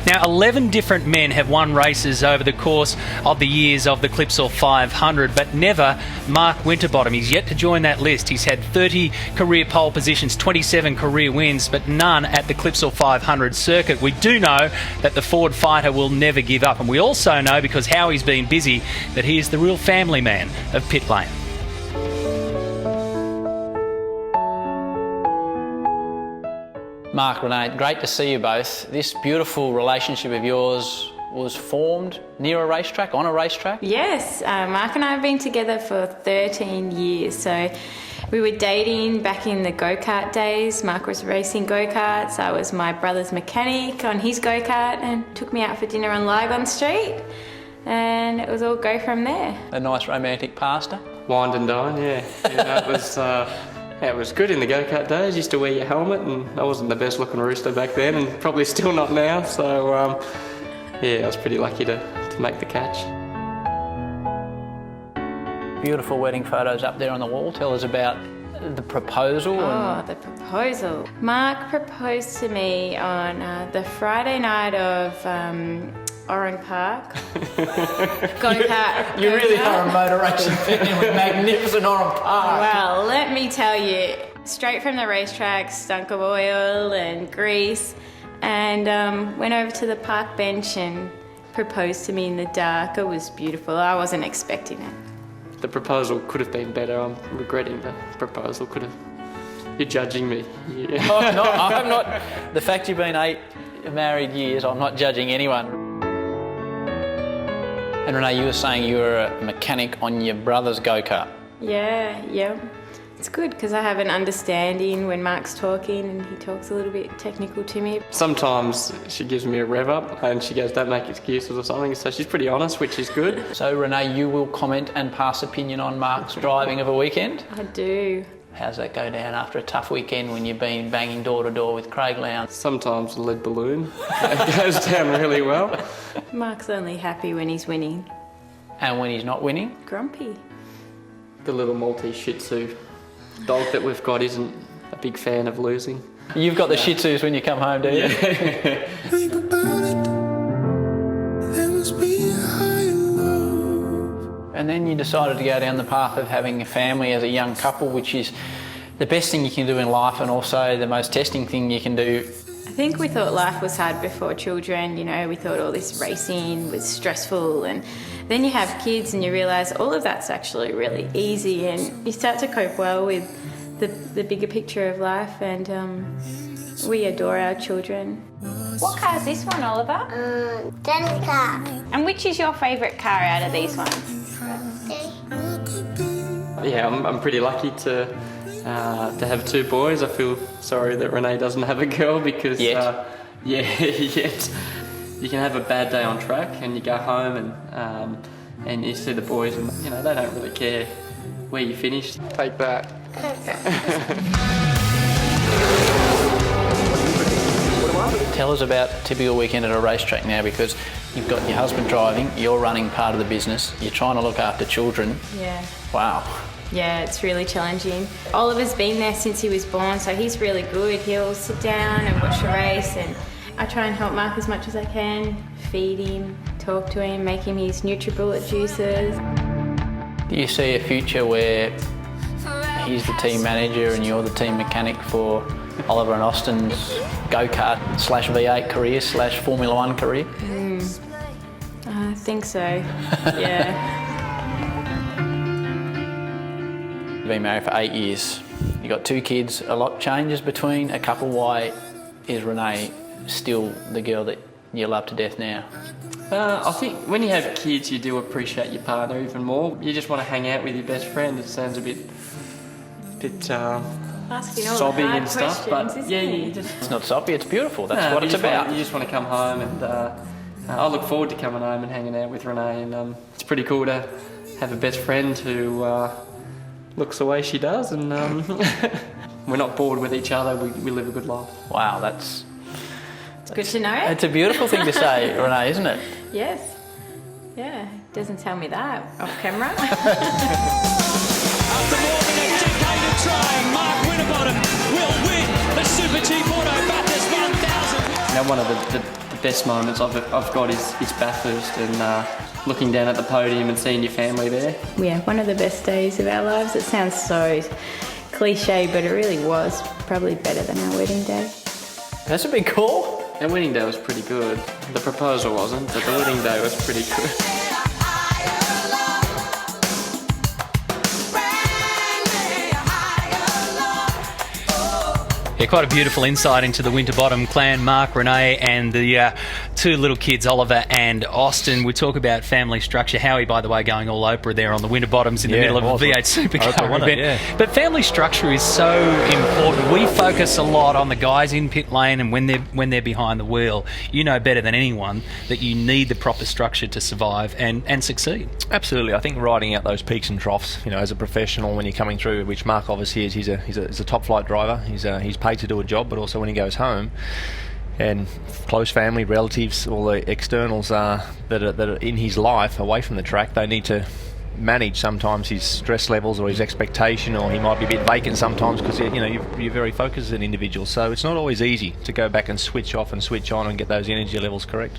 Now, 11 different men have won races over the course of the years of the Clipsal 500, but never Mark Winterbottom. He's yet to join that list. He's had 30 career pole positions, 27 career wins, but none at the Clipsal 500 circuit. We do know that the Ford fighter will never give up, and we also know, because Howie's been busy, that he is the real family man of pit lane. Mark, Renee, great to see you both. This beautiful relationship of yours was formed near a racetrack, on a racetrack? Yes, Mark and I have been together for 13 years. So we were dating back in the go-kart days. Mark was racing go-karts. I was my brother's mechanic on his go-kart and took me out for dinner on Lygon Street. And it was all go from there. A nice romantic pastor? Wined and dine, yeah. It was good in the go-kart days. Used to wear your helmet, and I wasn't the best looking rooster back then, and probably still not now. So yeah, I was pretty lucky to make the catch. Beautiful wedding photos up there on the wall. Tell us about the proposal. The proposal. Mark proposed to me on the Friday night of Oran Park. Go-kart. You really are a motor racing fan with magnificent Oran Park. Well, let me tell you, straight from the racetrack, stunk of oil and grease, and went over to the park bench and proposed to me in the dark. It was beautiful. I wasn't expecting it. The proposal could have been better. I'm regretting the proposal. You're judging me. Yeah. I'm not. The fact you've been 8 married years, I'm not judging anyone. And Renee, you were saying you were a mechanic on your brother's go-kart. Yeah. It's good because I have an understanding when Mark's talking, and he talks a little bit technical to me. Sometimes she gives me a rev up and she goes, don't make excuses or something, so she's pretty honest, which is good. So Renee, you will comment and pass opinion on Mark's driving of a weekend? I do. How's that go down after a tough weekend when you've been banging door to door with Craig Lowndes? Sometimes the lead balloon. It goes down really well. Mark's only happy when he's winning. And when he's not winning? Grumpy. The little Maltese Shih Tzu dog that we've got isn't a big fan of losing. You've got the Shih Tzus when you come home, do you? Yeah. And then you decided to go down the path of having a family as a young couple, which is the best thing you can do in life and also the most testing thing you can do. I think we thought life was hard before children, we thought all this racing was stressful, and then you have kids and you realise all of that's actually really easy, and you start to cope well with the bigger picture of life, and we adore our children. What car is this one, Oliver? Daddy's car. And which is your favourite car out of these ones? Yeah, I'm pretty lucky to have 2 boys. I feel sorry that Renee doesn't have a girl because yet. Yet you can have a bad day on track and you go home and you see the boys and they don't really care where you finish. Take that. Tell us about a typical weekend at a racetrack now, because you've got your husband driving, you're running part of the business, you're trying to look after children. Yeah. Wow. Yeah, it's really challenging. Oliver's been there since he was born, so he's really good. He'll sit down and watch the race, and I try and help Mark as much as I can, feed him, talk to him, make him his NutriBullet juices. Do you see a future where he's the team manager and you're the team mechanic for Oliver and Austin's go-kart /V8 career /Formula 1 career? I think so, yeah. You've been married for 8 years. You've got 2 kids. A lot changes between a couple. Why is Renee still the girl that you love to death now? I think when you have kids, you do appreciate your partner even more. You just want to hang out with your best friend. It sounds a bit Asking all sobby the hard and stuff, but questions, yeah, isn't you it? just... It's not soppy, it's beautiful. That's what it's about. You just want to come home, and I look forward to coming home and hanging out with Renee, and it's pretty cool to have a best friend who looks the way she does, and we're not bored with each other. We live a good life. Wow, that's Good to know. It's a beautiful thing to say, Renee, isn't it? Yes. Yeah, doesn't tell me that off camera. After more than a decade of trying, Mark Winterbottom will win the Super Cheap Auto Bathurst 1000. Now, one of the the best moments I've got is Bathurst and looking down at the podium and seeing your family there. Yeah, one of the best days of our lives. It sounds so cliche, but it really was probably better than our wedding day. That's a big call. Our wedding day was pretty good. The proposal wasn't, but the wedding day was pretty good. Yeah, quite a beautiful insight into the Winterbottom clan, Mark, Renee, and the two little kids, Oliver and Austin. We talk about family structure. Howie, by the way, going all Oprah there on the Winterbottoms in the middle of a V8 Supercar event. But family structure is so important. We focus a lot on the guys in pit lane and when they're behind the wheel. You know better than anyone that you need the proper structure to survive and succeed. Absolutely. I think riding out those peaks and troughs, you know, as a professional when you're coming through, which Mark obviously is, he's a top flight driver. He's paid to do a job, but also when he goes home, and close family, relatives, all the externals that are in his life away from the track, they need to manage sometimes his stress levels or his expectation, or he might be a bit vacant sometimes because you're very focused as an individual. So it's not always easy to go back and switch off and switch on and get those energy levels correct.